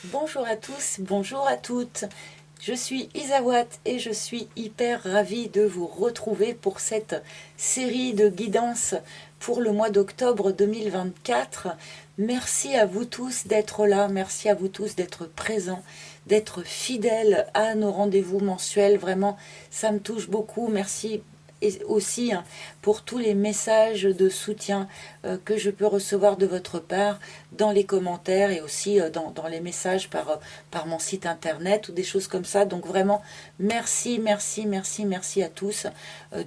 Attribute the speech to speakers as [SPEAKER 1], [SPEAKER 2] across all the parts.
[SPEAKER 1] Bonjour à tous, bonjour à toutes. Je suis Isawat et je suis hyper ravie de vous retrouver pour cette série de guidances pour le mois d'octobre 2024. Merci à vous tous d'être là, merci à vous tous d'être présents, d'être fidèles à nos rendez-vous mensuels. Vraiment, ça me touche beaucoup. Merci et aussi pour tous les messages de soutien que je peux recevoir de votre part dans les commentaires et aussi dans les messages par mon site internet ou des choses comme ça. Donc vraiment, merci, merci, merci, merci à tous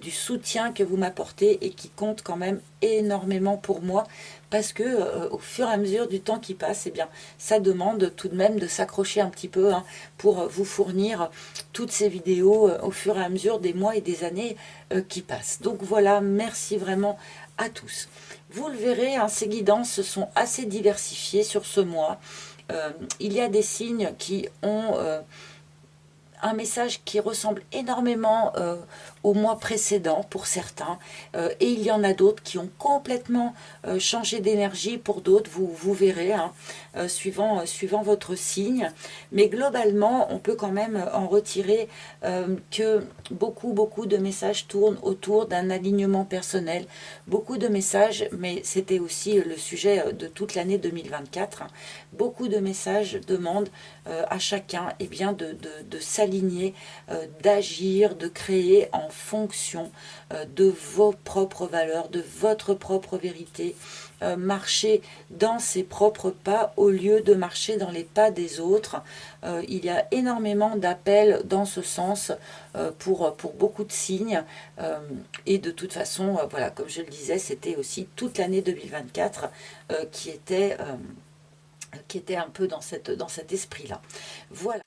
[SPEAKER 1] du soutien que vous m'apportez et qui compte quand même énormément pour moi parce que au fur et à mesure du temps qui passe, eh bien, ça demande tout de même de s'accrocher un petit peu pour vous fournir toutes ces vidéos au fur et à mesure des mois et des années qui passent. Donc voilà, merci vraiment à tous. Vous le verrez, ces guidances sont assez diversifiées sur ce mois. Il y a des signes qui ont un message qui ressemble énormément au mois précédent pour certains, et il y en a d'autres qui ont complètement changé d'énergie pour d'autres, vous verrez, suivant votre signe. Mais globalement, on peut quand même en retirer que beaucoup de messages tournent autour d'un alignement personnel, beaucoup de messages, mais c'était aussi le sujet de toute l'année 2024, beaucoup de messages demandent à chacun bien, de s'aligner, d'agir, de créer en fonction de vos propres valeurs, de votre propre vérité, marcher dans ses propres pas au lieu de marcher dans les pas des autres. Il y a énormément d'appels dans ce sens pour beaucoup de signes, et de toute façon, voilà, comme je le disais, c'était aussi toute l'année 2024 qui était un peu dans cet esprit-là. Voilà.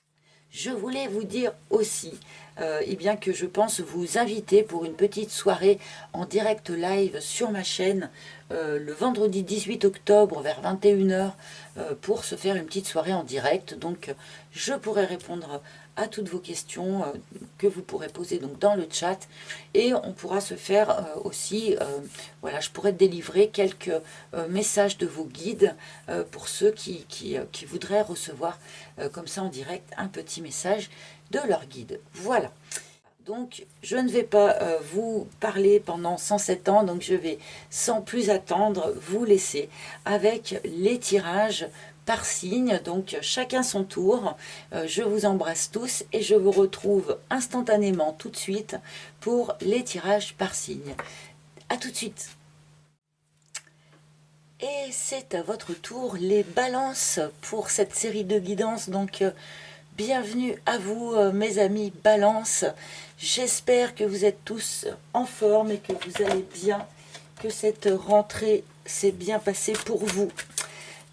[SPEAKER 1] Je voulais vous dire aussi bien que je pense vous inviter pour une petite soirée en direct live sur ma chaîne le vendredi 18 octobre vers 21 h pour se faire une petite soirée en direct. Donc je pourrai répondre à toutes vos questions que vous pourrez poser donc dans le chat, et on pourra se faire aussi, voilà, je pourrais délivrer quelques messages de vos guides pour ceux qui voudraient recevoir comme ça en direct un petit message de leur guide. Voilà. Donc, je ne vais pas vous parler pendant 107 ans, donc je vais sans plus attendre vous laisser avec les tirages par signe, donc chacun son tour. Je vous embrasse tous et je vous retrouve instantanément tout de suite pour les tirages par signe. A tout de suite. Et c'est à votre tour les balances pour cette série de guidances. Donc bienvenue à vous mes amis balance. J'espère que vous êtes tous en forme et que vous allez bien, que cette rentrée s'est bien passée pour vous.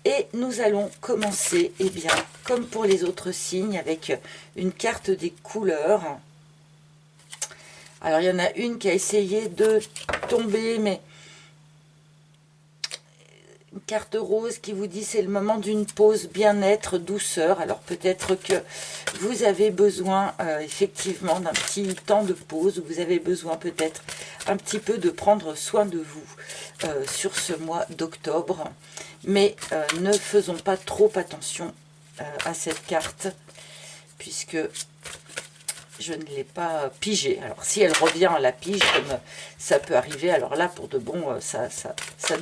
[SPEAKER 1] Et nous allons commencer, bien, comme pour les autres signes, avec une carte des couleurs. Alors il y en a une qui a essayé de tomber, mais une carte rose qui vous dit c'est le moment d'une pause bien-être, douceur. Alors peut-être que vous avez besoin effectivement d'un petit temps de pause, ou vous avez besoin peut-être un petit peu de prendre soin de vous sur ce mois d'octobre. Mais ne faisons pas trop attention à cette carte, puisque je ne l'ai pas pigée. Alors si elle revient à la pige, comme ça peut arriver, alors là pour de bon, ça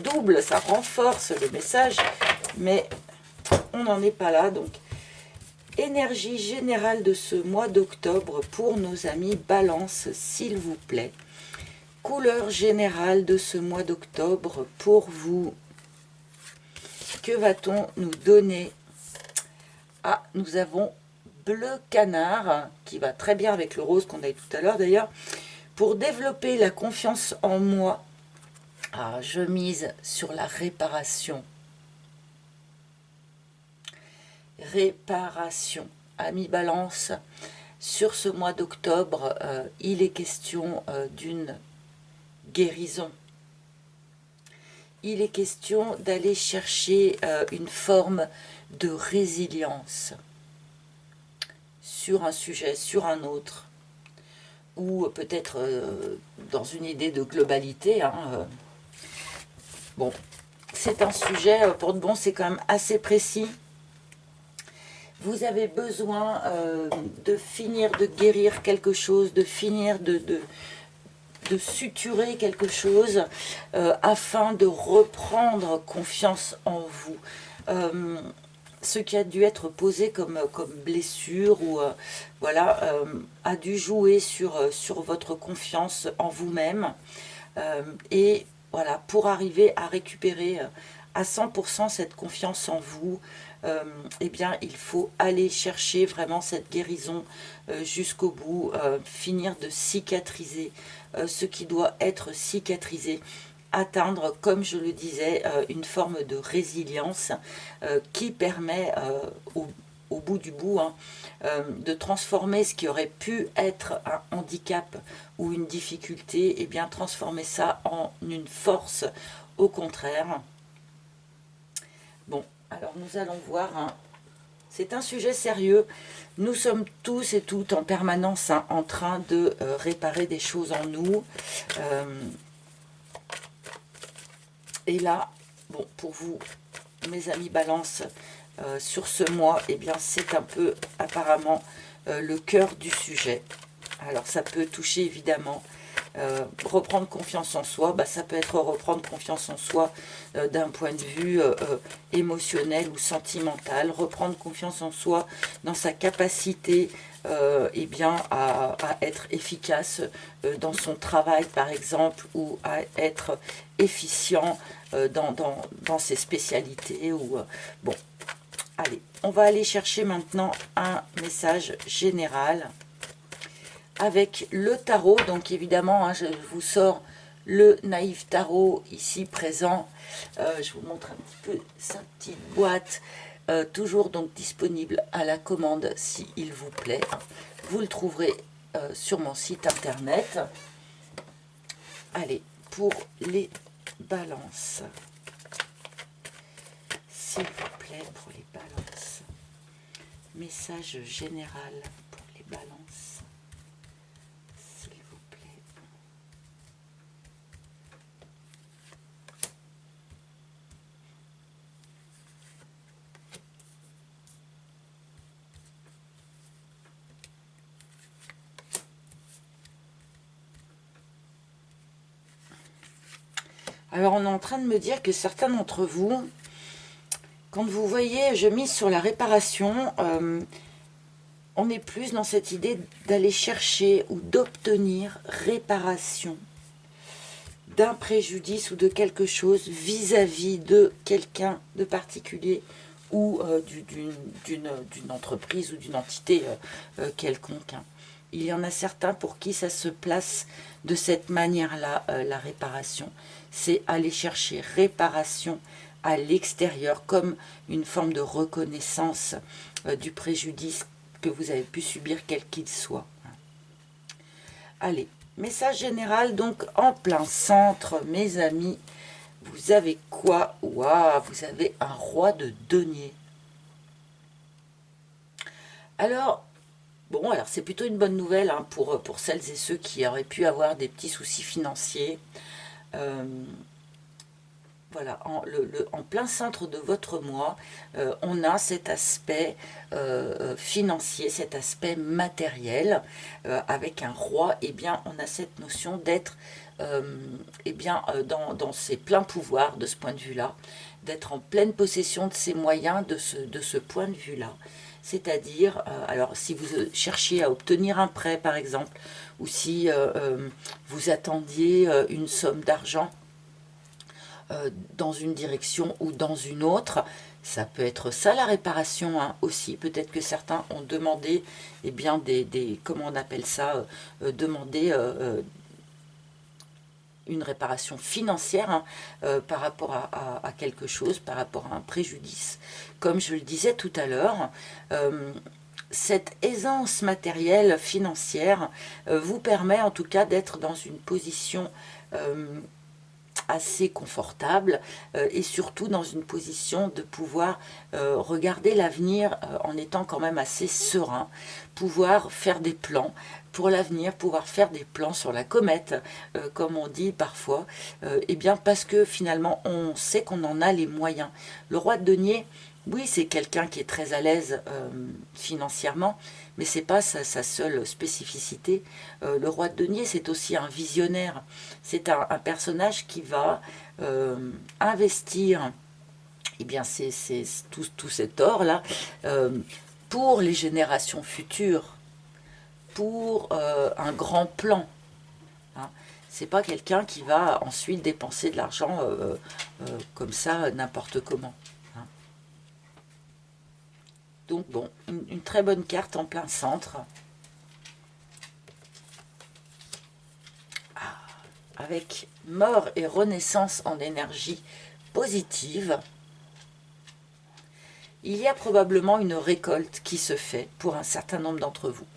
[SPEAKER 1] double, ça renforce le message, mais on n'en est pas là. Donc énergie générale de ce mois d'octobre pour nos amis Balance, s'il vous plaît. Couleur générale de ce mois d'octobre pour vous. Que va-t-on nous donner? Ah, nous avons bleu canard, qui va très bien avec le rose qu'on a eu tout à l'heure d'ailleurs. Pour développer la confiance en moi, je mise sur la réparation. Réparation. Amis Balance, sur ce mois d'octobre, il est question d'une guérison. Il est question d'aller chercher une forme de résilience sur un sujet, sur un autre, ou peut-être dans une idée de globalité. Bon, c'est un sujet, pour de bon, c'est quand même assez précis. vous avez besoin de finir de guérir quelque chose, de finir de suturer quelque chose afin de reprendre confiance en vous. Ce qui a dû être posé comme blessure ou voilà, a dû jouer sur votre confiance en vous-même. Et voilà, pour arriver à récupérer à 100% cette confiance en vous, eh bien, il faut aller chercher vraiment cette guérison jusqu'au bout, finir de cicatriser ce qui doit être cicatrisé, atteindre, comme je le disais, une forme de résilience qui permet au bout du bout, hein, de transformer ce qui aurait pu être un handicap ou une difficulté, et bien transformer ça en une force, au contraire. Bon, alors nous allons voir, hein. C'est un sujet sérieux. Nous sommes tous et toutes en permanence hein, en train de réparer des choses en nous. Et là, bon, pour vous, mes amis Balance, sur ce mois, eh bien, c'est un peu apparemment le cœur du sujet. Alors, ça peut toucher évidemment reprendre confiance en soi. Bah, ça peut être reprendre confiance en soi d'un point de vue émotionnel ou sentimental. Reprendre confiance en soi dans sa capacité eh bien, à être efficace dans son travail, par exemple, ou à être efficient dans ses spécialités. Ou, bon, allez, on va aller chercher maintenant un message général avec le tarot. Donc évidemment, hein, je vous sors le naïf tarot ici présent. Je vous montre un petit peu sa petite boîte. Toujours donc disponible à la commande s'il vous plaît. Vous le trouverez sur mon site internet. Allez, pour les balances. S'il vous plaît, pour les balances. Message général pour les balances. S'il vous plaît. Alors, on est en train de me dire que certains d'entre vous, quand vous voyez, je mise sur la réparation, on est plus dans cette idée d'aller chercher ou d'obtenir réparation d'un préjudice ou de quelque chose vis-à-vis de quelqu'un de particulier ou d'une entreprise ou d'une entité quelconque. Il y en a certains pour qui ça se place de cette manière-là, la réparation. C'est aller chercher réparation à l'extérieur comme une forme de reconnaissance du préjudice que vous avez pu subir quel qu'il soit. Allez, message général donc en plein centre, mes amis. Vous avez quoi? Waouh, vous avez un roi de denier. Alors, bon, alors c'est plutôt une bonne nouvelle hein, pour celles et ceux qui auraient pu avoir des petits soucis financiers. Voilà, en plein centre de votre mois, on a cet aspect financier, cet aspect matériel. Avec un roi, eh bien, on a cette notion d'être eh bien, dans ses pleins pouvoirs de ce point de vue-là, d'être en pleine possession de ses moyens de ce point de vue-là. C'est-à-dire, alors si vous cherchiez à obtenir un prêt par exemple, ou si vous attendiez une somme d'argent, dans une direction ou dans une autre, ça peut être ça la réparation hein, aussi. Peut-être que certains ont demandé, eh bien, comment on appelle ça, demander une réparation financière hein, par rapport à quelque chose, par rapport à un préjudice. Comme je le disais tout à l'heure, cette aisance matérielle, financière, vous permet en tout cas d'être dans une position assez confortable et surtout dans une position de pouvoir regarder l'avenir en étant quand même assez serein, pouvoir faire des plans pour l'avenir, pouvoir faire des plans sur la comète, comme on dit parfois, et bien parce que finalement on sait qu'on en a les moyens. Le roi de denier, Oui, c'est quelqu'un qui est très à l'aise financièrement, mais c'est pas sa seule spécificité. Le roi de denier, c'est aussi un visionnaire. C'est un personnage qui va investir, eh bien, c'est tout cet or-là pour les générations futures, pour un grand plan. Hein. C'est pas quelqu'un qui va ensuite dépenser de l'argent comme ça, n'importe comment. Hein. Donc bon, une très bonne carte en plein centre. Ah, avec mort et renaissance en énergie positive. Il y a probablement une récolte qui se fait pour un certain nombre d'entre vous.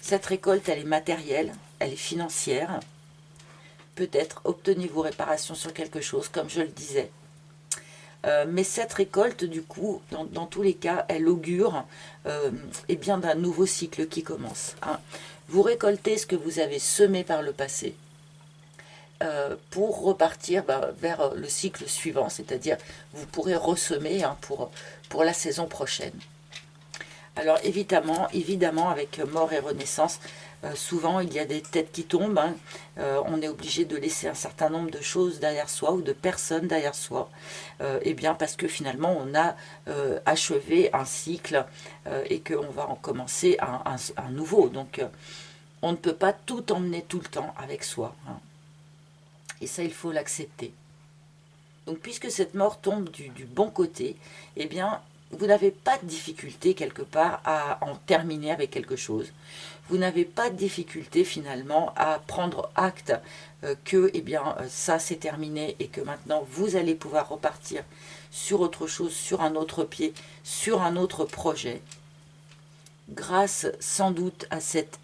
[SPEAKER 1] Cette récolte, elle est matérielle, elle est financière. Peut-être obtenez-vous réparation sur quelque chose, comme je le disais. Mais cette récolte, du coup, dans tous les cas, elle augure eh bien d'un nouveau cycle qui commence. Hein. Vous récoltez ce que vous avez semé par le passé pour repartir vers le cycle suivant, c'est-à-dire vous pourrez ressemer hein, pour la saison prochaine. Alors évidemment avec mort et renaissance, souvent il y a des têtes qui tombent, hein. On est obligé de laisser un certain nombre de choses derrière soi ou de personnes derrière soi, et bien parce que finalement on a achevé un cycle et qu'on va en commencer un nouveau. Donc on ne peut pas tout emmener tout le temps avec soi. Hein. Et ça il faut l'accepter. Donc puisque cette mort tombe du bon côté, eh bien vous n'avez pas de difficulté quelque part à en terminer avec quelque chose. Vous n'avez pas de difficulté finalement à prendre acte que eh bien, ça c'est terminé et que maintenant vous allez pouvoir repartir sur autre chose, sur un autre pied, sur un autre projet. Grâce sans doute à cette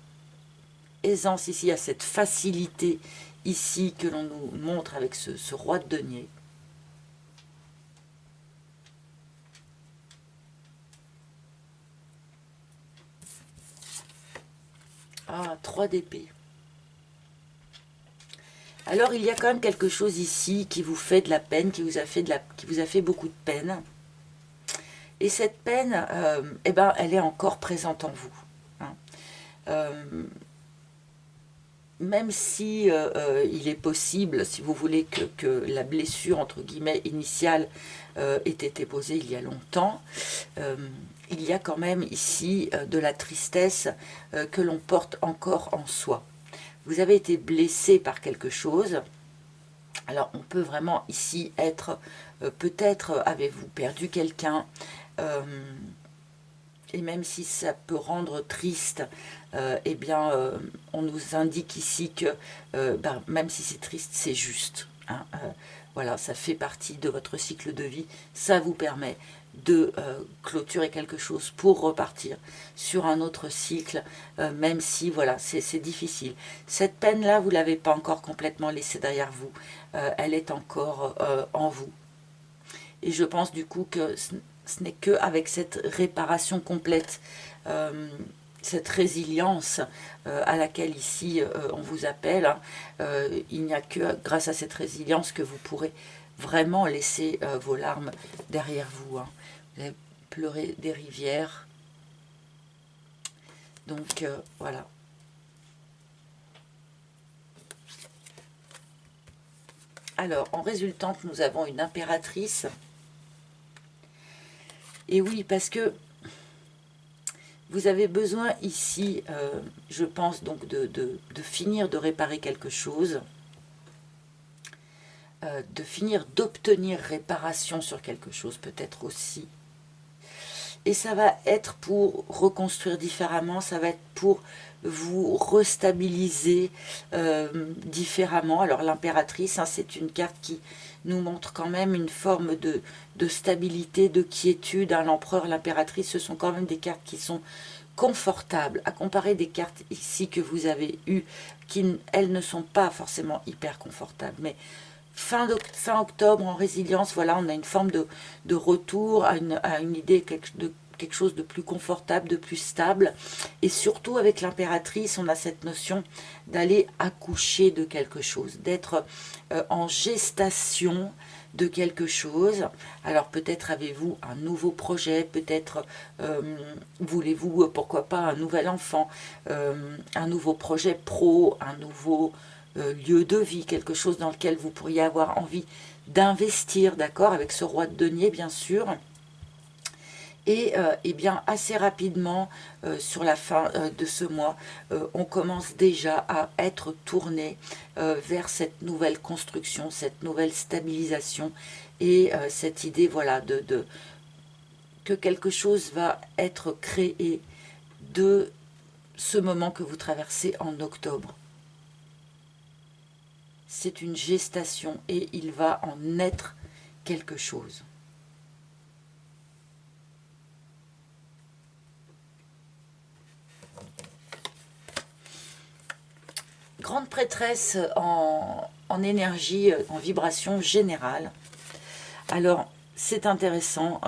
[SPEAKER 1] aisance ici, à cette facilité ici que l'on nous montre avec ce roi de denier. Ah, 3 d'épée. Alors il y a quand même quelque chose ici qui vous fait de la peine, qui vous a fait beaucoup de peine. Et cette peine, eh ben, elle est encore présente en vous. Hein. Même si il est possible, si vous voulez, que la blessure, entre guillemets, initiale ait été posée il y a longtemps, il y a quand même ici de la tristesse que l'on porte encore en soi. Vous avez été blessé par quelque chose. Alors on peut vraiment ici être, peut-être avez-vous perdu quelqu'un, et même si ça peut rendre triste, eh bien on nous indique ici que même si c'est triste, c'est juste. Hein, voilà, ça fait partie de votre cycle de vie, ça vous permet de clôturer quelque chose pour repartir sur un autre cycle, même si voilà, c'est difficile. Cette peine-là, vous ne l'avez pas encore complètement laissée derrière vous, elle est encore en vous. Et je pense du coup que ce n'est qu'avec cette réparation complète, cette résilience à laquelle ici on vous appelle, hein, il n'y a que grâce à cette résilience que vous pourrez vraiment laisser vos larmes derrière vous. Hein. Vous avez pleuré des rivières. Donc voilà. Alors, en résultante, nous avons une impératrice. Et oui, parce que vous avez besoin ici, je pense, donc de finir de réparer quelque chose, de finir d'obtenir réparation sur quelque chose peut-être aussi. Et ça va être pour reconstruire différemment, ça va être pour vous restabiliser différemment. Alors l'impératrice, hein, c'est une carte qui nous montre quand même une forme de stabilité, de quiétude. Hein. L'empereur, l'impératrice, ce sont quand même des cartes qui sont confortables, à comparer des cartes ici que vous avez eues, qui elles ne sont pas forcément hyper confortables. Mais fin octobre, en résilience, voilà, on a une forme de retour à une idée de quelque chose de plus confortable, de plus stable. Et surtout avec l'impératrice, on a cette notion d'aller accoucher de quelque chose, d'être en gestation de quelque chose. Alors peut-être avez-vous un nouveau projet, peut-être voulez-vous, pourquoi pas, un nouvel enfant, un nouveau projet pro, un nouveau lieu de vie, quelque chose dans lequel vous pourriez avoir envie d'investir, d'accord, avec ce roi de denier bien sûr. Et bien assez rapidement, sur la fin de ce mois, on commence déjà à être tourné vers cette nouvelle construction, cette nouvelle stabilisation et cette idée, voilà, que quelque chose va être créé de ce moment que vous traversez en octobre. C'est une gestation et il va en naître quelque chose. Grande prêtresse en énergie, en vibration générale. Alors, c'est intéressant.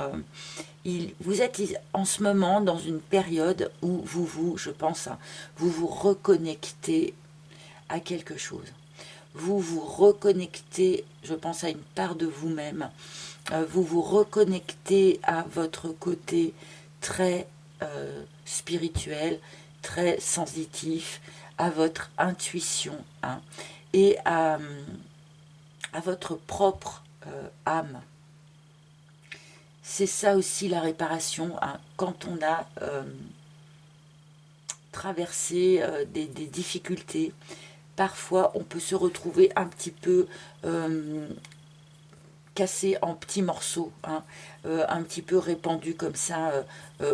[SPEAKER 1] Vous êtes en ce moment dans une période où je pense, vous vous reconnectez à quelque chose. Vous vous reconnectez, je pense, à une part de vous-même. Vous vous reconnectez à votre côté très spirituel, très sensitif, à votre intuition, hein, et à votre propre âme. C'est ça aussi la réparation, hein, quand on a traversé des difficultés. Parfois, on peut se retrouver un petit peu cassé en petits morceaux, hein, un petit peu répandu comme ça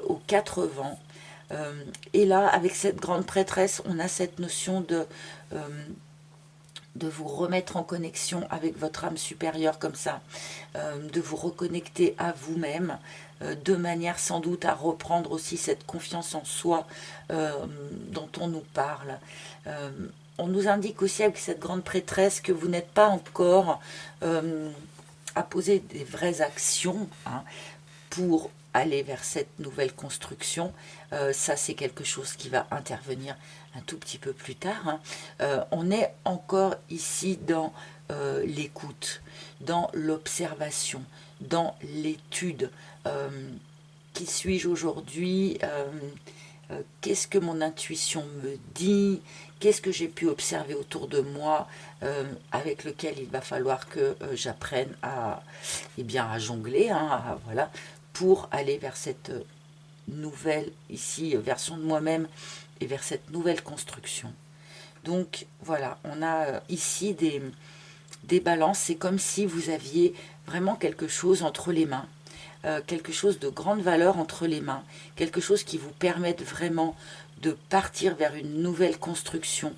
[SPEAKER 1] aux quatre vents. Et là, avec cette grande prêtresse, on a cette notion de vous remettre en connexion avec votre âme supérieure comme ça, de vous reconnecter à vous-même, de manière sans doute à reprendre aussi cette confiance en soi dont on nous parle. On nous indique aussi avec cette grande prêtresse que vous n'êtes pas encore à poser des vraies actions, hein, pour aller vers cette nouvelle construction. Ça, c'est quelque chose qui va intervenir un tout petit peu plus tard, hein. On est encore ici dans l'écoute, dans l'observation, dans l'étude. Qui suis-je aujourd'hui? Qu'est-ce que mon intuition me dit? Qu'est-ce que j'ai pu observer autour de moi avec lequel il va falloir que j'apprenne à, à jongler, hein, voilà, pour aller vers cette nouvelle, ici, version de moi-même et vers cette nouvelle construction. Donc voilà, on a ici des balances. C'est comme si vous aviez vraiment quelque chose entre les mains, quelque chose de grande valeur entre les mains, quelque chose qui vous permette vraiment de partir vers une nouvelle construction.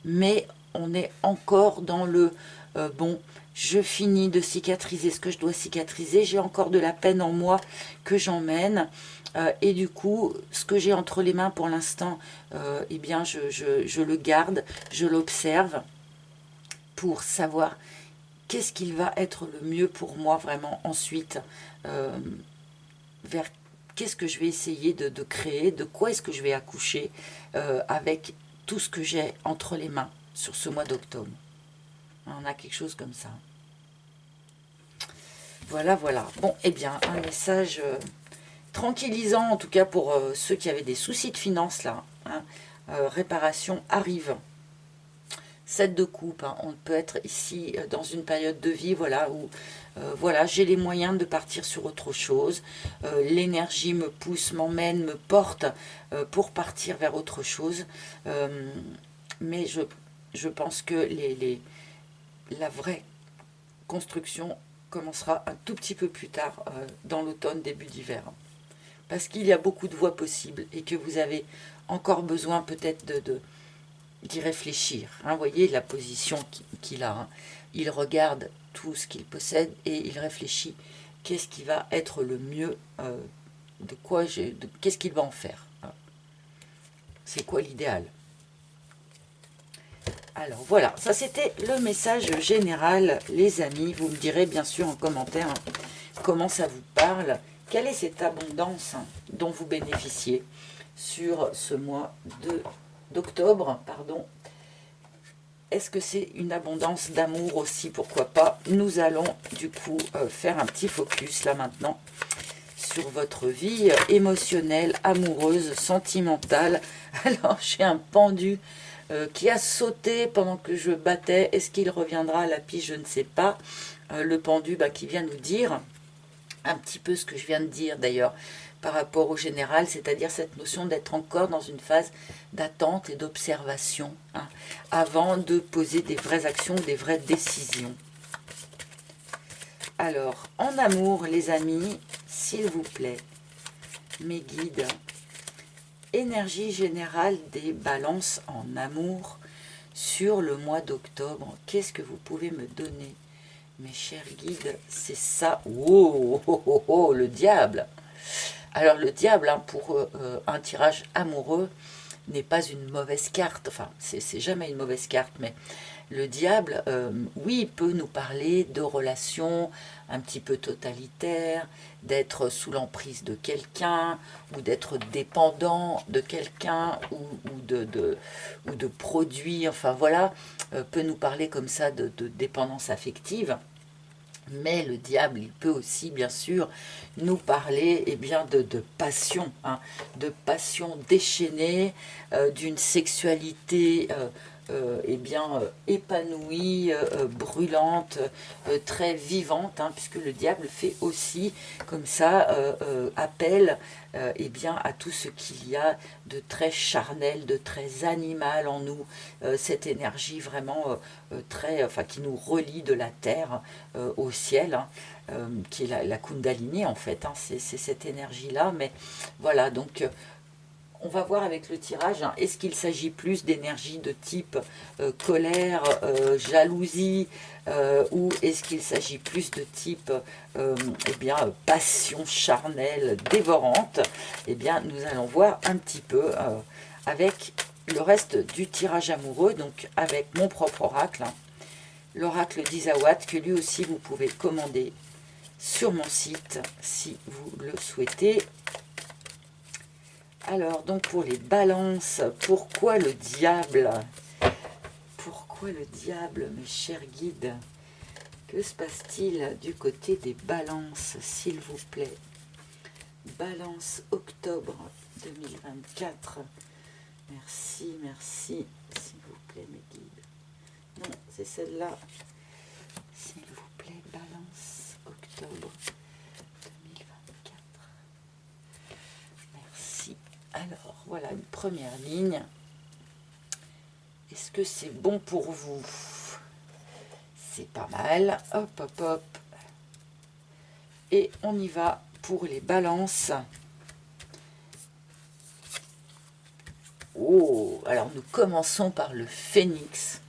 [SPEAKER 1] Mais on est encore dans le bon, je finis de cicatriser ce que je dois cicatriser, j'ai encore de la peine en moi que j'emmène, et du coup, ce que j'ai entre les mains pour l'instant, eh bien, je le garde, je l'observe pour savoir qu'est-ce qu'il va être le mieux pour moi vraiment ensuite, vers qu'est-ce que je vais essayer de créer, de quoi est-ce que je vais accoucher avec tout ce que j'ai entre les mains sur ce mois d'octobre. On a quelque chose comme ça. Voilà, voilà. Bon, eh bien, un message tranquillisant, en tout cas pour ceux qui avaient des soucis de finances, là. Hein. Réparation arrive. 7 de coupe, hein. On peut être ici dans une période de vie, voilà, où voilà, j'ai les moyens de partir sur autre chose. L'énergie me pousse, m'emmène, me porte pour partir vers autre chose. Mais je pense que la vraie construction commencera un tout petit peu plus tard, dans l'automne, début d'hiver. Parce qu'il y a beaucoup de voies possibles et que vous avez encore besoin peut-être d'y réfléchir. Hein, vous voyez la position qu'il a. Hein. Il regarde tout ce qu'il possède et il réfléchit qu'est-ce qui va être le mieux, qu'est-ce qu'il va en faire. Hein. C'est quoi l'idéal? Alors voilà, ça c'était le message général, les amis. Vous me direz bien sûr en commentaire, hein, comment ça vous parle. Quelle est cette abondance, hein, dont vous bénéficiez sur ce mois d'octobre, pardon. est-ce que c'est une abondance d'amour aussi? Pourquoi pas? Nous allons du coup faire un petit focus là maintenant sur votre vie émotionnelle, amoureuse, sentimentale. Alors j'ai un pendu qui a sauté pendant que je battais. Est-ce qu'il reviendra à la piste? Je ne sais pas. Le pendu qui vient nous dire un petit peu ce que je viens de dire d'ailleurs par rapport au général, c'est-à-dire cette notion d'être encore dans une phase d'attente et d'observation avant de poser des vraies actions, des vraies décisions. Alors, en amour, les amis, s'il vous plaît, mes guides, énergie générale des balances en amour sur le mois d'octobre. Qu'est-ce que vous pouvez me donner, mes chers guides? C'est ça. Oh, oh, oh, oh, le diable. Alors le diable, pour un tirage amoureux, n'est pas une mauvaise carte. Enfin, c'est jamais une mauvaise carte, mais le diable, oui, il peut nous parler de relations un petit peu totalitaires, d'être sous l'emprise de quelqu'un, ou d'être dépendant de quelqu'un, ou de produits, enfin voilà, peut nous parler comme ça de dépendance affective. Mais le diable, il peut aussi, bien sûr, nous parler de passion, de passion déchaînée, d'une sexualité épanouie, brûlante, très vivante, puisque le diable fait aussi, comme ça, appel à tout ce qu'il y a de très charnel, de très animal en nous, cette énergie vraiment qui nous relie de la terre au ciel, qui est la Kundalini en fait, c'est cette énergie-là, mais voilà, donc on va voir avec le tirage, est-ce qu'il s'agit plus d'énergie de type colère, jalousie, ou est-ce qu'il s'agit plus de type passion charnelle, dévorante? Eh bien, nous allons voir un petit peu avec le reste du tirage amoureux, donc avec mon propre oracle, l'oracle d'Isawat, que lui aussi vous pouvez commander sur mon site si vous le souhaitez. Alors, donc pour les balances, pourquoi le diable? Pourquoi le diable, mes chers guides? Que se passe-t-il du côté des balances, s'il vous plaît? Balance octobre 2024. Merci, merci, s'il vous plaît, mes guides. Non, c'est celle-là. S'il vous plaît, balance octobre 2024. Merci. Alors, voilà une première ligne. Est-ce que c'est bon pour vous? C'est pas mal. Hop, hop, hop. Et on y va pour les balances. Oh, alors nous commençons par le phénix.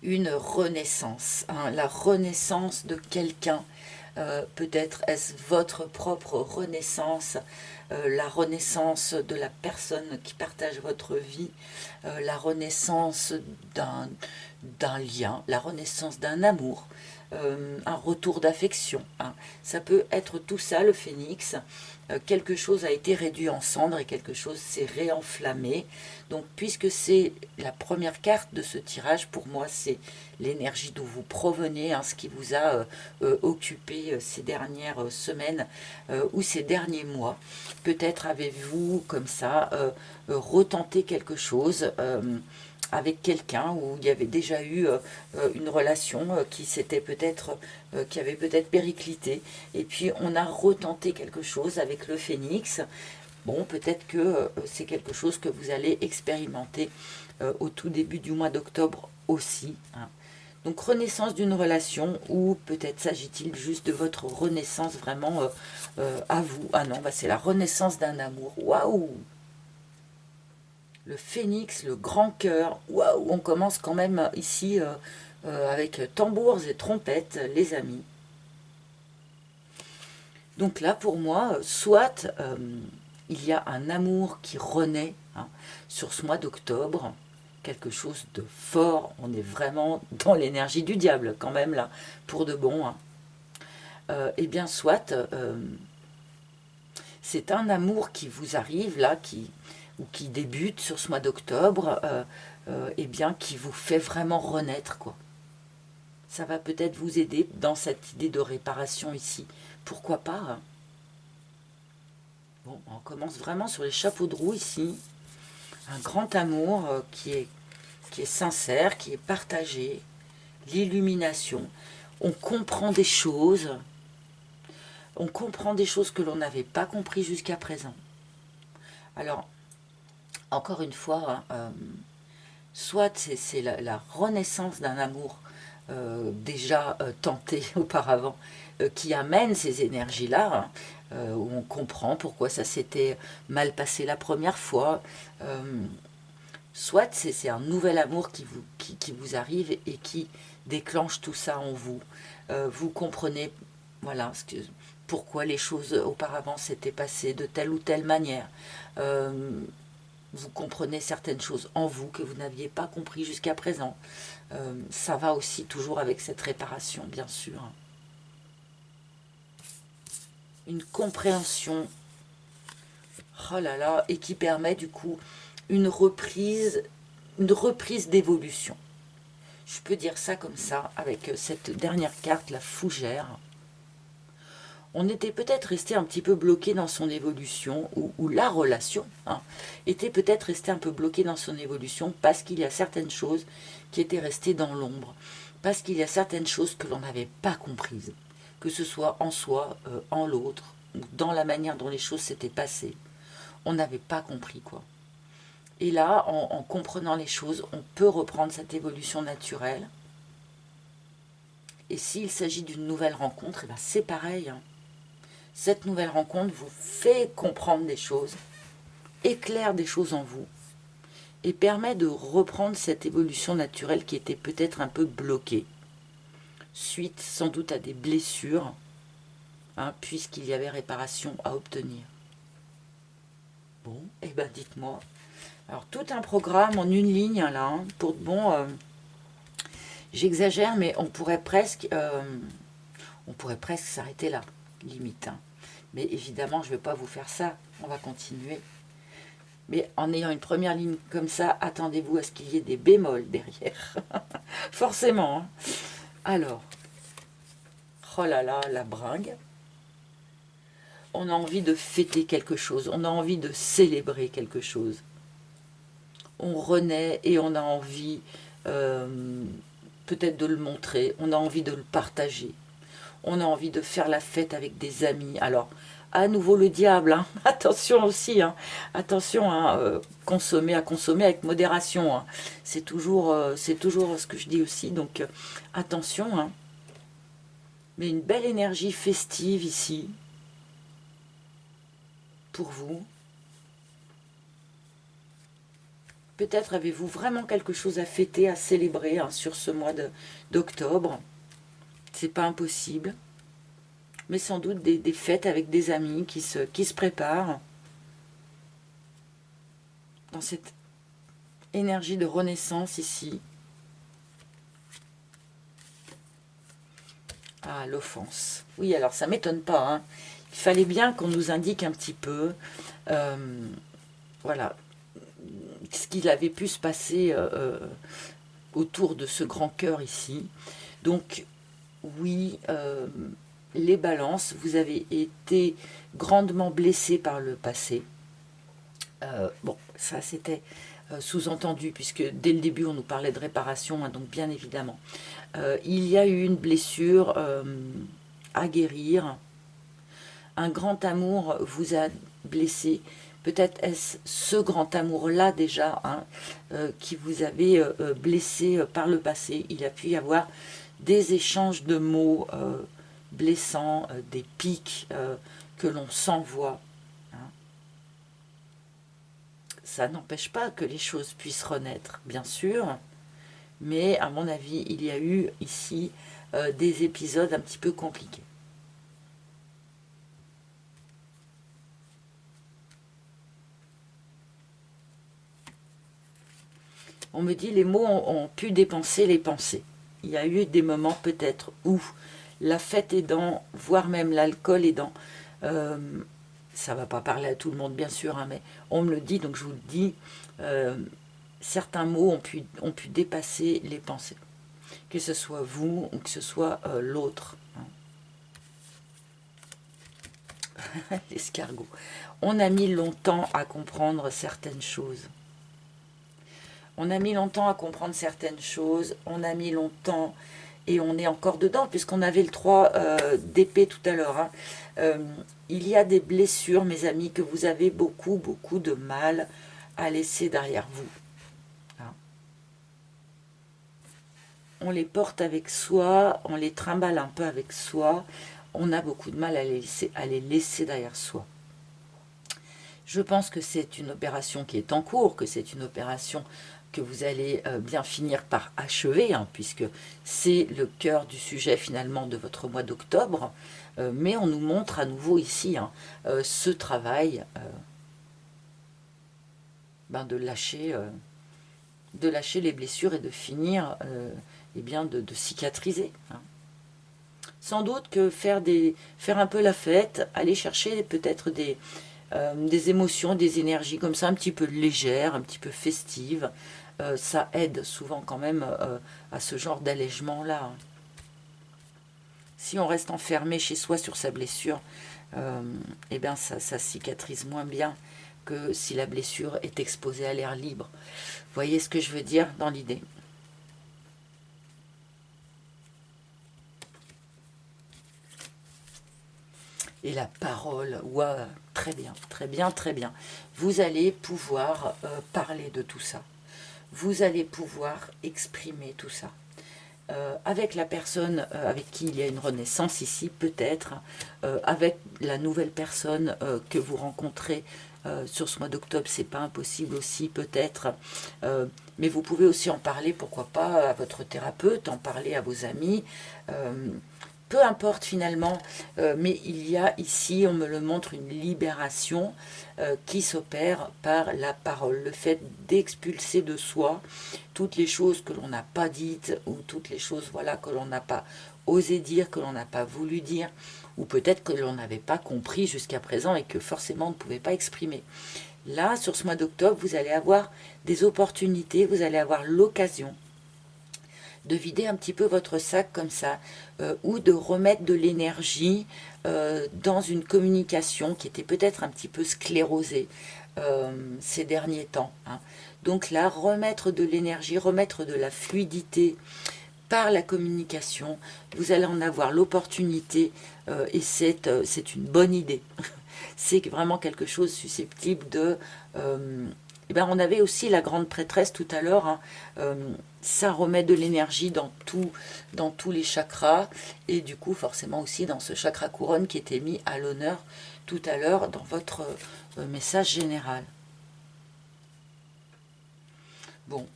[SPEAKER 1] Une renaissance, la renaissance de quelqu'un. Peut-être est-ce votre propre renaissance, la renaissance de la personne qui partage votre vie, la renaissance d'un lien, la renaissance d'un amour, un retour d'affection. Ça peut être tout ça, le phénix. Quelque chose a été réduit en cendres et quelque chose s'est réenflammé. Donc, puisque c'est la première carte de ce tirage, pour moi, c'est l'énergie d'où vous provenez, ce qui vous a occupé ces dernières semaines ou ces derniers mois. Peut-être avez-vous, comme ça, retenté quelque chose avec quelqu'un où il y avait déjà eu une relation qui avait peut-être périclité, et puis on a retenté quelque chose avec le phénix. Bon, peut-être que c'est quelque chose que vous allez expérimenter au tout début du mois d'octobre aussi. Donc renaissance d'une relation, ou peut-être s'agit-il juste de votre renaissance vraiment à vous. Ah non, c'est la renaissance d'un amour. Waouh! Le phénix, le grand cœur. Waouh! On commence quand même ici avec tambours et trompettes, les amis. Donc là, pour moi, soit il y a un amour qui renaît sur ce mois d'octobre, quelque chose de fort. On est vraiment dans l'énergie du diable quand même là, pour de bon. Eh bien, soit c'est un amour qui vous arrive là, ou qui débute sur ce mois d'octobre, eh bien, qui vous fait vraiment renaître, quoi. Ça va peut-être vous aider dans cette idée de réparation ici. Pourquoi pas, hein. Bon, on commence vraiment sur les chapeaux de roue ici. Un grand amour qui est sincère, qui est partagé. L'illumination. On comprend des choses. On comprend des choses que l'on n'avait pas compris jusqu'à présent. Alors, encore une fois, soit c'est la renaissance d'un amour déjà tenté auparavant, qui amène ces énergies-là, où on comprend pourquoi ça s'était mal passé la première fois, soit c'est un nouvel amour qui vous arrive et qui déclenche tout ça en vous. Vous comprenez, voilà, pourquoi les choses auparavant s'étaient passées de telle ou telle manière. Vous comprenez certaines choses en vous que vous n'aviez pas compris jusqu'à présent. Ça va aussi toujours avec cette réparation, bien sûr. Une compréhension, oh là là, et qui permet du coup une reprise d'évolution. Je peux dire ça comme ça, avec cette dernière carte, la fougère. On était peut-être resté un petit peu bloqué dans son évolution, ou la relation était peut-être resté un peu bloqué dans son évolution, parce qu'il y a certaines choses qui étaient restées dans l'ombre, parce qu'il y a certaines choses que l'on n'avait pas comprises, que ce soit en soi, en l'autre, ou dans la manière dont les choses s'étaient passées. On n'avait pas compris, quoi. Et là, en comprenant les choses, on peut reprendre cette évolution naturelle. Et s'il s'agit d'une nouvelle rencontre, eh ben c'est pareil, hein. Cette nouvelle rencontre vous fait comprendre des choses, éclaire des choses en vous, et permet de reprendre cette évolution naturelle qui était peut-être un peu bloquée, suite sans doute à des blessures, puisqu'il y avait réparation à obtenir. Bon, et ben dites-moi. Alors tout un programme en une ligne là, pour j'exagère, mais on pourrait presque s'arrêter là, limite. Mais évidemment, je ne vais pas vous faire ça, on va continuer. Mais en ayant une première ligne comme ça, attendez-vous à ce qu'il y ait des bémols derrière. Forcément, hein. Alors, oh là là, la bringue. On a envie de fêter quelque chose, on a envie de célébrer quelque chose. On renaît et on a envie peut-être de le montrer, on a envie de le partager. On a envie de faire la fête avec des amis. Alors, à nouveau le diable, hein. Attention aussi, hein. Attention, hein, consommer avec modération, hein. C'est toujours ce que je dis aussi, donc attention, hein. Mais une belle énergie festive ici, pour vous. Peut-être avez-vous vraiment quelque chose à fêter, à célébrer, hein, sur ce mois d'octobre. C'est pas impossible. Mais sans doute des fêtes avec des amis qui se préparent dans cette énergie de renaissance ici. Ah, l'offense. Oui, alors ça ne m'étonne pas, hein. Il fallait bien qu'on nous indique un petit peu, voilà, ce qu'il avait pu se passer autour de ce grand cœur ici. Donc, oui, les balances, vous avez été grandement blessés par le passé. Bon, ça c'était sous-entendu, puisque dès le début on nous parlait de réparation, hein, donc bien évidemment. Il y a eu une blessure à guérir. Un grand amour vous a blessé. Peut-être est-ce ce grand amour-là déjà, hein, qui vous avait blessé par le passé. Il a pu y avoir des échanges de mots blessants, des pics que l'on s'envoie. Ça n'empêche pas que les choses puissent renaître, bien sûr, mais à mon avis, il y a eu ici des épisodes un petit peu compliqués. On me dit les mots ont pu dépenser les pensées. Il y a eu des moments peut-être où la fête aidant, voire même l'alcool aidant, ça va pas parler à tout le monde bien sûr, hein, mais on me le dit, donc je vous le dis, certains mots ont pu dépasser les pensées, que ce soit vous ou que ce soit l'autre. Hein. L'escargot. On a mis longtemps à comprendre certaines choses. On a mis longtemps à comprendre certaines choses, on a mis longtemps, et on est encore dedans, puisqu'on avait le 3 d'épée tout à l'heure. Hein. Il y a des blessures, mes amis, que vous avez beaucoup, beaucoup de mal à laisser derrière vous. Hein. On les porte avec soi, on les trimballe un peu avec soi, on a beaucoup de mal à les laisser derrière soi. Je pense que c'est une opération qui est en cours, que c'est une opération que vous allez bien finir par achever, hein, puisque c'est le cœur du sujet finalement de votre mois d'octobre. Mais on nous montre à nouveau ici hein, ce travail de lâcher les blessures et de finir eh bien de cicatriser. Hein. Sans doute que faire un peu la fête, aller chercher peut-être des émotions, des énergies comme ça, un petit peu légères, un petit peu festives, ça aide souvent quand même à ce genre d'allègement-là. Si on reste enfermé chez soi sur sa blessure, eh bien ça cicatrise moins bien que si la blessure est exposée à l'air libre. Vous voyez ce que je veux dire dans l'idée? Et la parole, ouais, très bien, très bien, très bien. Vous allez pouvoir parler de tout ça. Vous allez pouvoir exprimer tout ça. Avec la personne avec qui il y a une renaissance ici, peut-être, avec la nouvelle personne que vous rencontrez sur ce mois d'octobre, c'est pas impossible aussi, peut-être. Mais vous pouvez aussi en parler, pourquoi pas, à votre thérapeute, en parler à vos amis. Peu importe finalement, mais il y a ici, on me le montre, une libération qui s'opère par la parole. Le fait d'expulser de soi toutes les choses que l'on n'a pas dites ou toutes les choses voilà, que l'on n'a pas osé dire, que l'on n'a pas voulu dire, ou peut-être que l'on n'avait pas compris jusqu'à présent et que forcément on ne pouvait pas exprimer. Là, sur ce mois d'octobre, vous allez avoir des opportunités, vous allez avoir l'occasion de vider un petit peu votre sac comme ça, ou de remettre de l'énergie dans une communication qui était peut-être un petit peu sclérosée ces derniers temps. Hein. Donc là, remettre de l'énergie, remettre de la fluidité par la communication, vous allez en avoir l'opportunité et c'est une bonne idée. C'est vraiment quelque chose susceptible de... eh ben on avait aussi la grande prêtresse tout à l'heure, hein, ça remet de l'énergie dans tous les chakras, et du coup forcément aussi dans ce chakra couronne qui était mis à l'honneur tout à l'heure dans votre message général. Bon,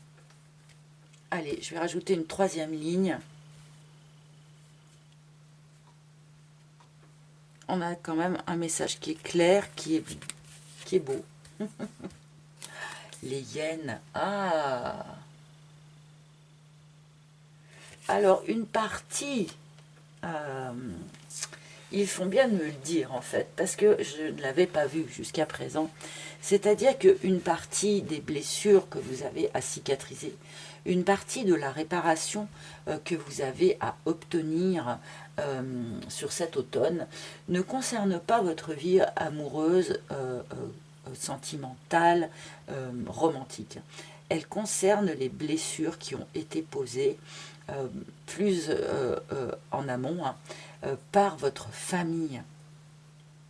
[SPEAKER 1] allez, je vais rajouter une troisième ligne. On a quand même un message qui est clair, qui est beau. Les hyènes, ah! Alors, une partie, ils font bien de me le dire en fait, parce que je ne l'avais pas vu jusqu'à présent. C'est-à-dire qu'une partie des blessures que vous avez à cicatriser, une partie de la réparation que vous avez à obtenir sur cet automne, ne concerne pas votre vie amoureuse, sentimentale, romantique. Elle concerne les blessures qui ont été posées plus en amont hein, par votre famille.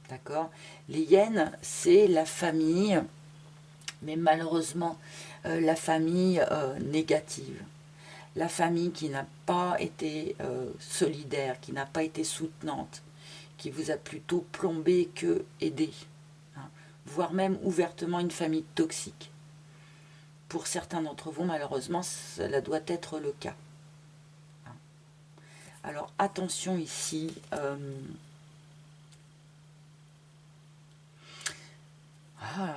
[SPEAKER 1] D'accord? Les hyènes, c'est la famille, mais malheureusement, la famille négative. La famille qui n'a pas été solidaire, qui n'a pas été soutenante, qui vous a plutôt plombé que aidé. Hein, voire même ouvertement une famille toxique. Pour certains d'entre vous, malheureusement, cela doit être le cas. Alors attention ici,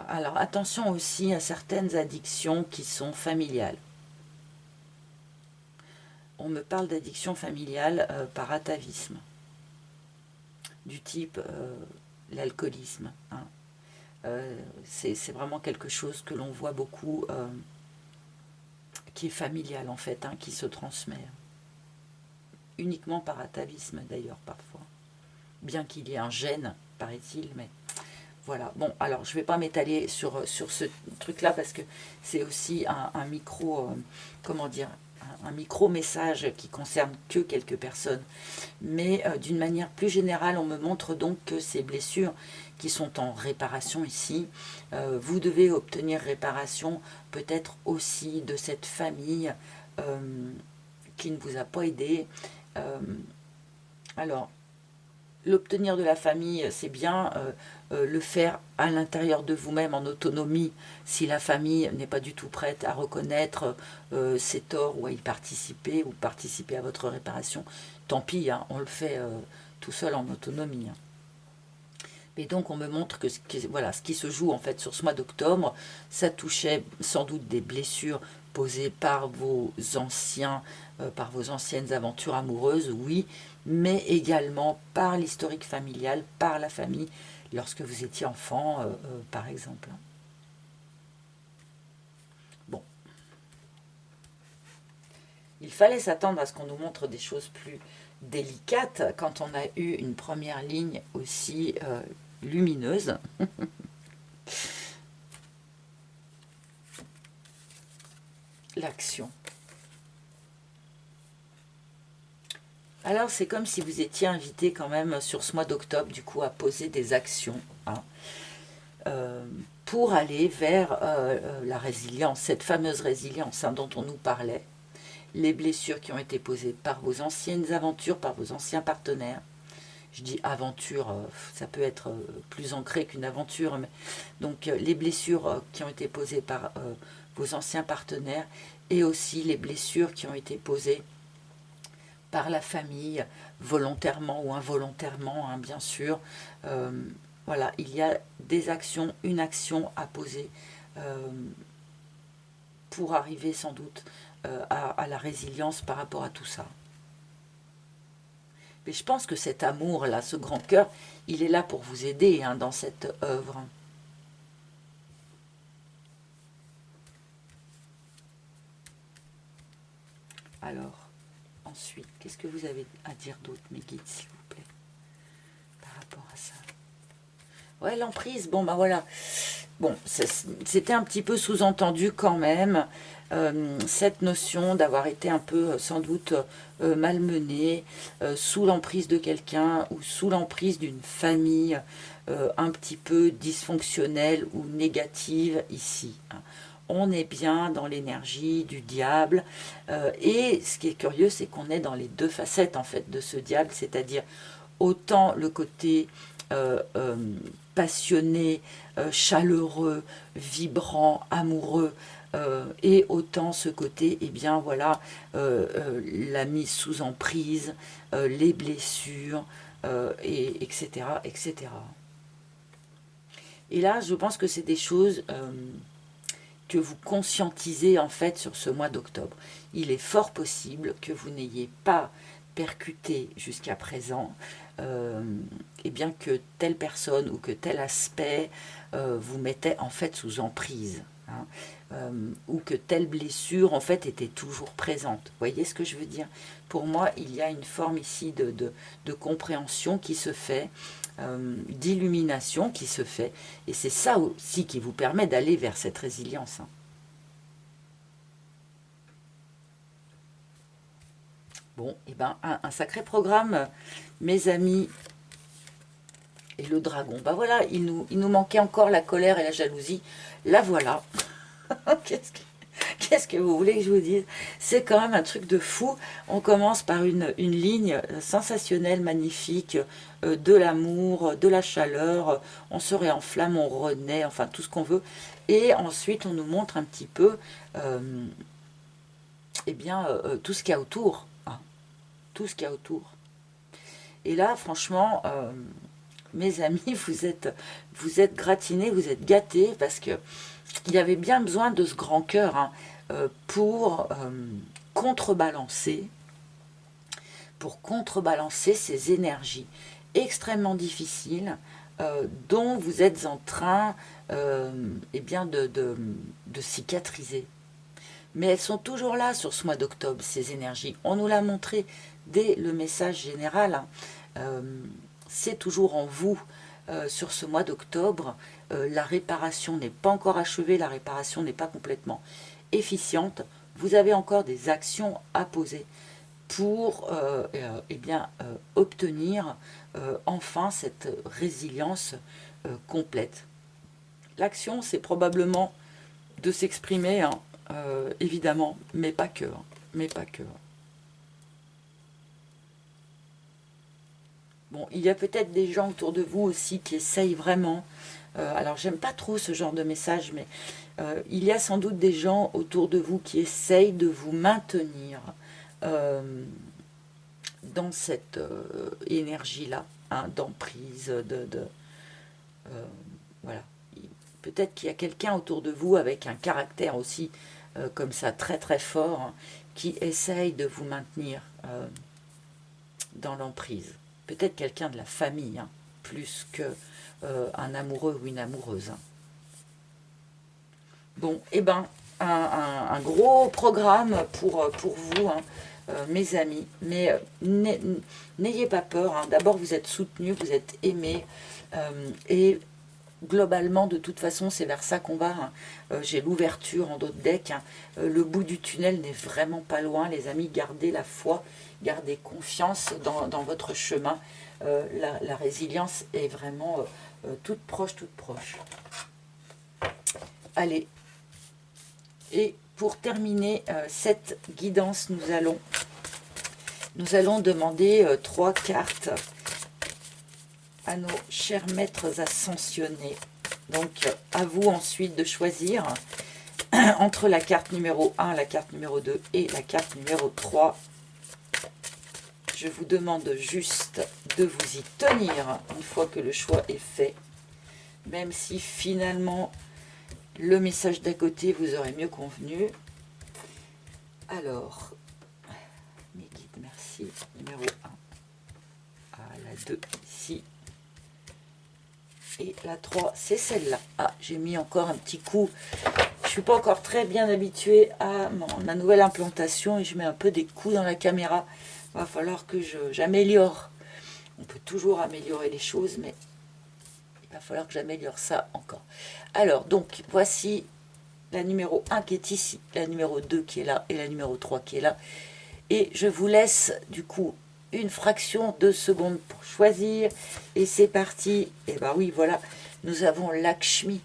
[SPEAKER 1] alors attention aussi à certaines addictions qui sont familiales. On me parle d'addiction familiale par atavisme, du type l'alcoolisme. Hein. C'est vraiment quelque chose que l'on voit beaucoup, qui est familial en fait, hein, qui se transmet. Uniquement par atavisme d'ailleurs parfois. Bien qu'il y ait un gène, paraît-il, mais voilà. Bon, alors je ne vais pas m'étaler sur ce truc-là parce que c'est aussi un micro, comment dire, un micro-message qui concerne que quelques personnes. Mais d'une manière plus générale, on me montre donc que ces blessures qui sont en réparation ici, vous devez obtenir réparation peut-être aussi de cette famille qui ne vous a pas aidé. Alors, l'obtenir de la famille, c'est bien, le faire à l'intérieur de vous-même en autonomie, si la famille n'est pas du tout prête à reconnaître ses torts ou à y participer, ou participer à votre réparation, tant pis, hein, on le fait tout seul en autonomie. Hein. Et donc on me montre que voilà, ce qui se joue en fait sur ce mois d'octobre, ça touchait sans doute des blessures posées par vos par vos anciennes aventures amoureuses, oui, mais également par l'historique familial, par la famille, lorsque vous étiez enfant, par exemple. Bon, il fallait s'attendre à ce qu'on nous montre des choses plus délicates quand on a eu une première ligne aussi lumineuse. L'action. Alors c'est comme si vous étiez invité quand même sur ce mois d'octobre du coup à poser des actions hein, pour aller vers la résilience, cette fameuse résilience hein, dont on nous parlait, les blessures qui ont été posées par vos anciennes aventures, par vos anciens partenaires. Je dis aventure, ça peut être plus ancré qu'une aventure, mais donc les blessures qui ont été posées par vos anciens partenaires et aussi les blessures qui ont été posées par la famille, volontairement ou involontairement, hein, bien sûr. Voilà, il y a des actions, une action à poser pour arriver sans doute à la résilience par rapport à tout ça. Mais je pense que cet amour-là, ce grand cœur, il est là pour vous aider hein, dans cette œuvre. Alors, ensuite, qu'est-ce que vous avez à dire d'autre, mes guides, s'il vous plaît, par rapport à ça? Ouais, l'emprise, bon, bah voilà. Bon, c'était un petit peu sous-entendu quand même, cette notion d'avoir été un peu, sans doute, malmenée, sous l'emprise de quelqu'un ou sous l'emprise d'une famille un petit peu dysfonctionnelle ou négative ici. Hein. On est bien dans l'énergie du diable, et ce qui est curieux, c'est qu'on est dans les deux facettes, en fait, de ce diable, c'est-à-dire autant le côté passionné, chaleureux, vibrant, amoureux, et autant ce côté, eh bien voilà, la mise sous emprise, les blessures, et etc., etc. Et là, je pense que c'est des choses que vous conscientisez en fait sur ce mois d'octobre. Il est fort possible que vous n'ayez pas percuté jusqu'à présent, et bien que telle personne ou que tel aspect vous mettait en fait sous emprise, hein, ou que telle blessure en fait était toujours présente. Vous voyez ce que je veux dire? Pour moi, il y a une forme ici de compréhension qui se fait, d'illumination qui se fait, et c'est ça aussi qui vous permet d'aller vers cette résilience. Hein. Bon, et ben un sacré programme, mes amis. Et le dragon, bah voilà, il nous manquait encore la colère et la jalousie. La voilà. Qu'est-ce que vous voulez que je vous dise? C'est quand même un truc de fou. On commence par une ligne sensationnelle, magnifique, de l'amour, de la chaleur. On se réenflamme, on renaît, enfin tout ce qu'on veut. Et ensuite, on nous montre un petit peu eh bien, tout ce qu'il y a autour. Hein, tout ce qu'il y a autour. Et là, franchement, mes amis, vous êtes gratinés, vous êtes gâtés, parce que il y avait bien besoin de ce grand cœur hein, pour contrebalancer ces énergies extrêmement difficiles dont vous êtes en train eh bien de cicatriser. Mais elles sont toujours là sur ce mois d'octobre, ces énergies. On nous l'a montré dès le message général, hein. C'est toujours en vous sur ce mois d'octobre. La réparation n'est pas encore achevée, la réparation n'est pas complètement efficiente. Vous avez encore des actions à poser pour eh bien, obtenir enfin cette résilience complète. L'action, c'est probablement de s'exprimer, hein, évidemment, mais pas que. Hein, mais pas que. Bon, il y a peut-être des gens autour de vous aussi qui essayent vraiment. Alors, j'aime pas trop ce genre de message, mais il y a sans doute des gens autour de vous qui essayent de vous maintenir dans cette énergie-là, hein, d'emprise, voilà. Peut-être qu'il y a quelqu'un autour de vous avec un caractère aussi comme ça, très très fort, hein, qui essaye de vous maintenir dans l'emprise. Peut-être quelqu'un de la famille, hein, plus que un amoureux ou une amoureuse. Hein. Bon, eh ben, un gros programme pour vous, hein, mes amis. Mais n'ayez pas peur. Hein. D'abord, vous êtes soutenus, vous êtes aimés. Et globalement, de toute façon, c'est vers ça qu'on va. Hein. J'ai l'ouverture en d'autres decks. Hein. Le bout du tunnel n'est vraiment pas loin, les amis. Gardez la foi, gardez confiance dans votre chemin. La résilience est vraiment toute proche, toute proche. Allez. Et pour terminer cette guidance, nous allons demander 3 cartes à nos chers maîtres ascensionnés. Donc, à vous ensuite de choisir entre la carte numéro 1, la carte numéro 2 et la carte numéro 3. Je vous demande juste de vous y tenir une fois que le choix est fait. Même si finalement, le message d'à côté vous aurait mieux convenu. Alors, mes guides, merci. Numéro 1. Ah, la 2 ici. Et la 3, c'est celle-là. Ah, j'ai mis encore un petit coup. Je ne suis pas encore très bien habituée à ma nouvelle implantation et je mets un peu des coups dans la caméra. Il va falloir que j'améliore. On peut toujours améliorer les choses, mais il va falloir que j'améliore ça encore. Alors, donc, voici la numéro 1 qui est ici, la numéro 2 qui est là et la numéro 3 qui est là. Et je vous laisse, du coup, une fraction de seconde pour choisir. Et c'est parti. Et ben oui, voilà, nous avons Lakshmi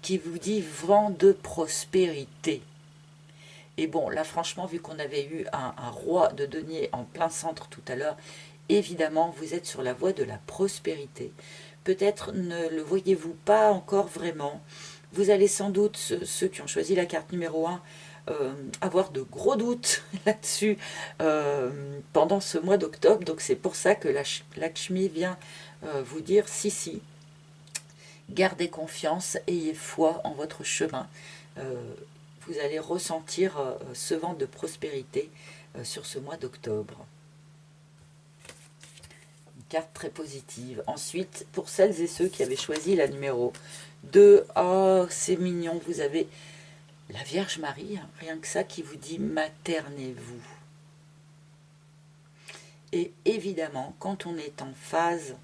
[SPEAKER 1] qui vous dit vent de prospérité. Et bon, là, franchement, vu qu'on avait eu un roi de denier en plein centre tout à l'heure, évidemment, vous êtes sur la voie de la prospérité. Peut-être ne le voyez-vous pas encore vraiment. Vous allez sans doute, ceux qui ont choisi la carte numéro 1, avoir de gros doutes là-dessus pendant ce mois d'octobre. Donc c'est pour ça que Lakshmi vient vous dire si, gardez confiance, ayez foi en votre chemin. Vous allez ressentir ce vent de prospérité sur ce mois d'octobre. Une carte très positive. Ensuite, pour celles et ceux qui avaient choisi la numéro 2, oh c'est mignon, vous avez la Vierge Marie, hein, rien que ça, qui vous dit maternez-vous. Et évidemment, quand on est en phase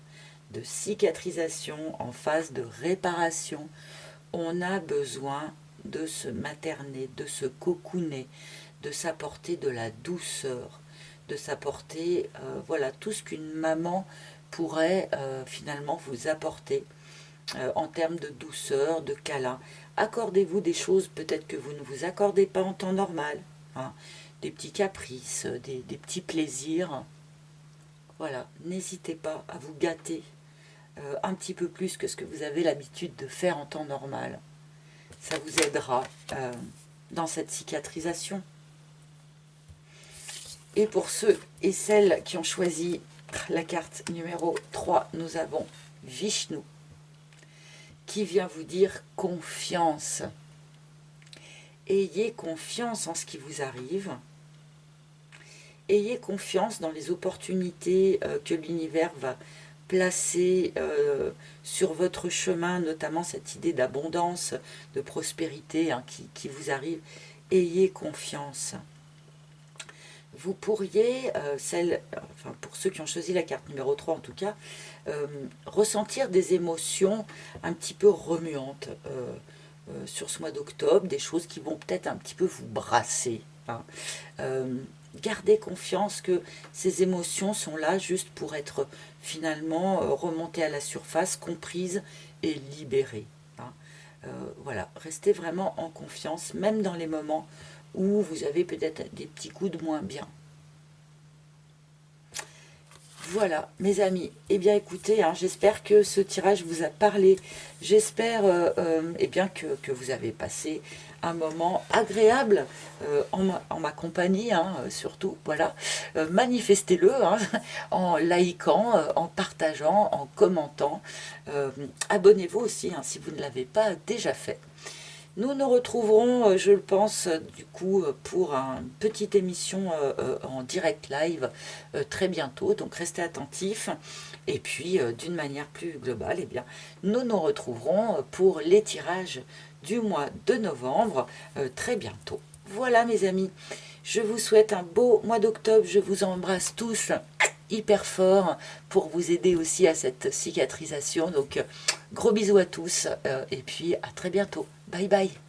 [SPEAKER 1] de cicatrisation, en phase de réparation, on a besoin de se materner, de se cocooner, de s'apporter de la douceur, de s'apporter voilà, tout ce qu'une maman pourrait finalement vous apporter en termes de douceur, de câlin. Accordez-vous des choses peut-être que vous ne vous accordez pas en temps normal, hein, des petits caprices, des petits plaisirs. Voilà, n'hésitez pas à vous gâter un petit peu plus que ce que vous avez l'habitude de faire en temps normal. Ça vous aidera dans cette cicatrisation. Et pour ceux et celles qui ont choisi la carte numéro 3, nous avons Vishnu, qui vient vous dire confiance. Ayez confiance en ce qui vous arrive. Ayez confiance dans les opportunités que l'univers va placé sur votre chemin, notamment cette idée d'abondance, de prospérité hein, qui vous arrive, ayez confiance. Vous pourriez, enfin pour ceux qui ont choisi la carte numéro 3 en tout cas, ressentir des émotions un petit peu remuantes sur ce mois d'octobre, des choses qui vont peut-être un petit peu vous brasser. Hein. Gardez confiance que ces émotions sont là juste pour être finalement remontées à la surface, comprises et libérées. Hein. Voilà, restez vraiment en confiance, même dans les moments où vous avez peut-être des petits coups de moins bien. Voilà, mes amis. Eh bien, écoutez, hein, j'espère que ce tirage vous a parlé. J'espère eh bien que vous avez passé un moment agréable en ma compagnie, hein, surtout. Voilà, manifestez-le hein, en likant, en partageant, en commentant. Abonnez-vous aussi hein, si vous ne l'avez pas déjà fait. Nous nous retrouverons, je le pense, du coup, pour une petite émission en direct live très bientôt. Donc, restez attentifs. Et puis, d'une manière plus globale, eh bien, nous nous retrouverons pour les tirages du mois de novembre très bientôt. Voilà, mes amis. Je vous souhaite un beau mois d'octobre. Je vous embrasse tous hyper fort pour vous aider aussi à cette cicatrisation. Donc, gros bisous à tous et puis à très bientôt. Bye bye.